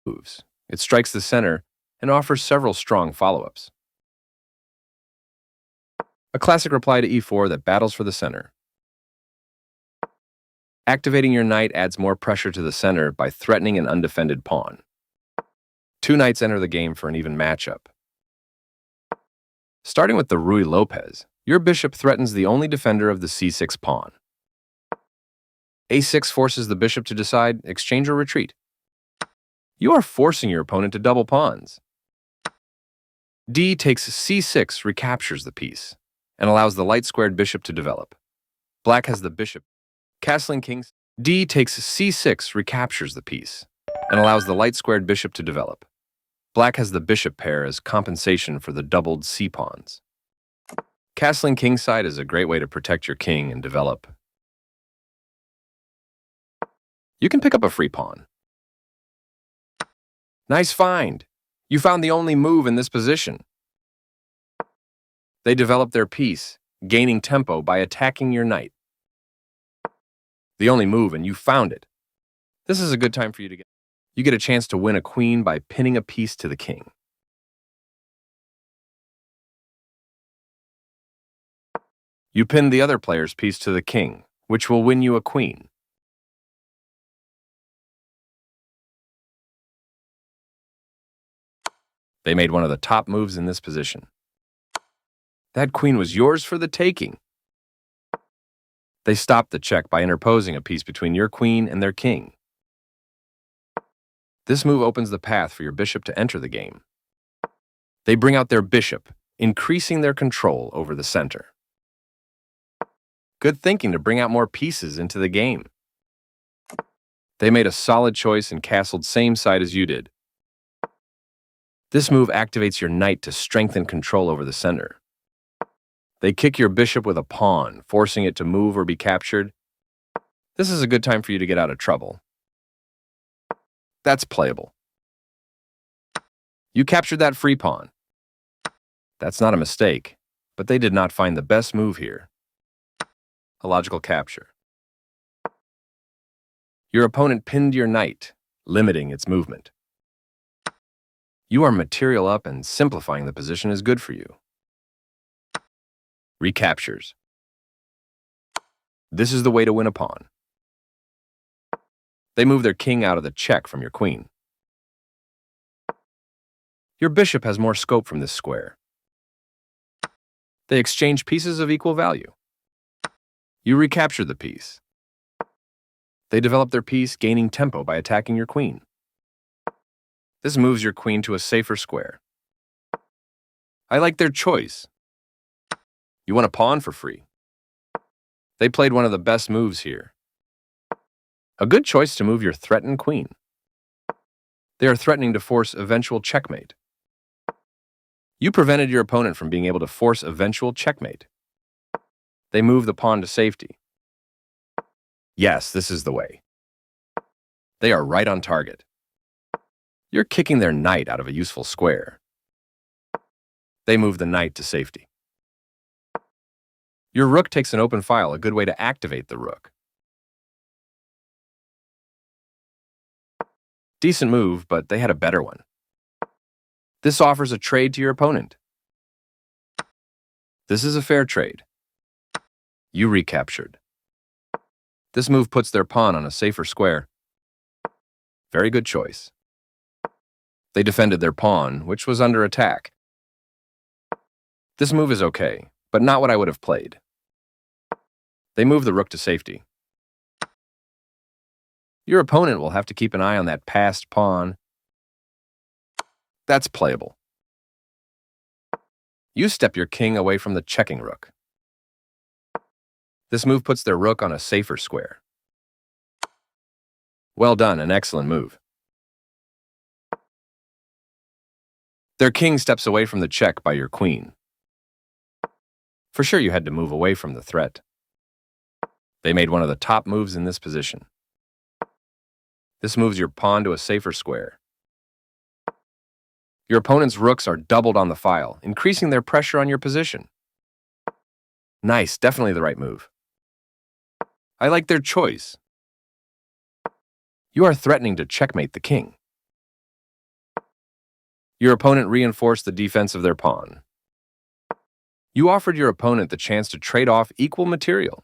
moves. It strikes the center and offers several strong follow-ups. A classic reply to e4 that battles for the center. Activating your knight adds more pressure to the center by threatening an undefended pawn. Two knights enter the game for an even matchup. Starting with the Ruy Lopez, your bishop threatens the only defender of the c6 pawn. a6 forces the bishop to decide exchange or retreat. You are forcing your opponent to double pawns. D takes c6 recaptures the piece and allows the light-squared bishop to develop. Black has the bishop. Castling kings. D takes c6 recaptures the piece and allows the light-squared bishop to develop. Black has the bishop pair as compensation for the doubled c-pawns. Castling kingside is a great way to protect your king and develop. You can pick up a free pawn. Nice find! You found the only move in this position. They develop their piece, gaining tempo by attacking your knight. The only move, and you found it. This is a good time for you to get a chance to win a queen by pinning a piece to the king. You pin the other player's piece to the king, which will win you a queen. They made one of the top moves in this position. That queen was yours for the taking. They stopped the check by interposing a piece between your queen and their king. This move opens the path for your bishop to enter the game. They bring out their bishop, increasing their control over the center. Good thinking to bring out more pieces into the game. They made a solid choice and castled same side as you did. This move activates your knight to strengthen control over the center. They kick your bishop with a pawn, forcing it to move or be captured. This is a good time for you to get out of trouble. That's playable. You captured that free pawn. That's not a mistake, but they did not find the best move here. A logical capture. Your opponent pinned your knight, limiting its movement. You are material up and simplifying the position is good for you. Recaptures. This is the way to win a pawn. They move their king out of the check from your queen. Your bishop has more scope from this square. They exchange pieces of equal value. You recapture the piece. They develop their piece, gaining tempo by attacking your queen. This moves your queen to a safer square. I like their choice. You want a pawn for free. They played one of the best moves here. A good choice to move your threatened queen. They are threatening to force eventual checkmate. You prevented your opponent from being able to force eventual checkmate. They move the pawn to safety. Yes, this is the way. They are right on target. You're kicking their knight out of a useful square. They move the knight to safety. Your rook takes an open file, a good way to activate the rook. Decent move, but they had a better one. This offers a trade to your opponent. This is a fair trade. You recaptured. This move puts their pawn on a safer square. Very good choice. They defended their pawn, which was under attack. This move is okay, but not what I would have played. They move the rook to safety. Your opponent will have to keep an eye on that passed pawn. That's playable. You step your king away from the checking rook. This move puts their rook on a safer square. Well done, an excellent move. Their king steps away from the check by your queen. For sure you had to move away from the threat. They made one of the top moves in this position. This moves your pawn to a safer square. Your opponent's rooks are doubled on the file, increasing their pressure on your position. Nice, definitely the right move. I like their choice. You are threatening to checkmate the king. Your opponent reinforced the defense of their pawn. You offered your opponent the chance to trade off equal material.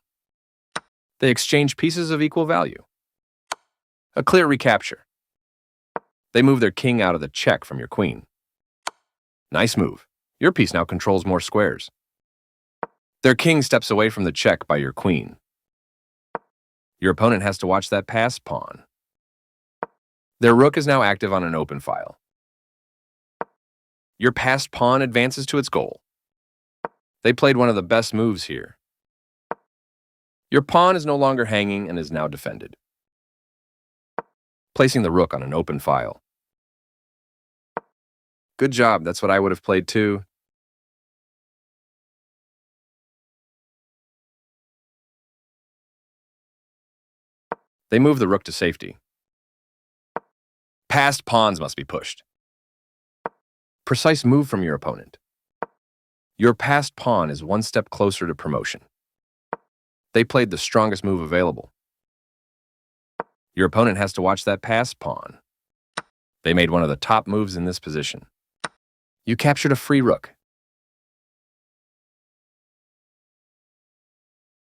They exchanged pieces of equal value. A clear recapture. They move their king out of the check from your queen. Nice move. Your piece now controls more squares. Their king steps away from the check by your queen. Your opponent has to watch that passed pawn. Their rook is now active on an open file. Your passed pawn advances to its goal. They played one of the best moves here. Your pawn is no longer hanging and is now defended. Placing the rook on an open file. Good job, that's what I would have played too. They move the rook to safety. Passed pawns must be pushed. Precise move from your opponent. Your passed pawn is one step closer to promotion. They played the strongest move available. Your opponent has to watch that passed pawn. They made one of the top moves in this position. You captured a free rook.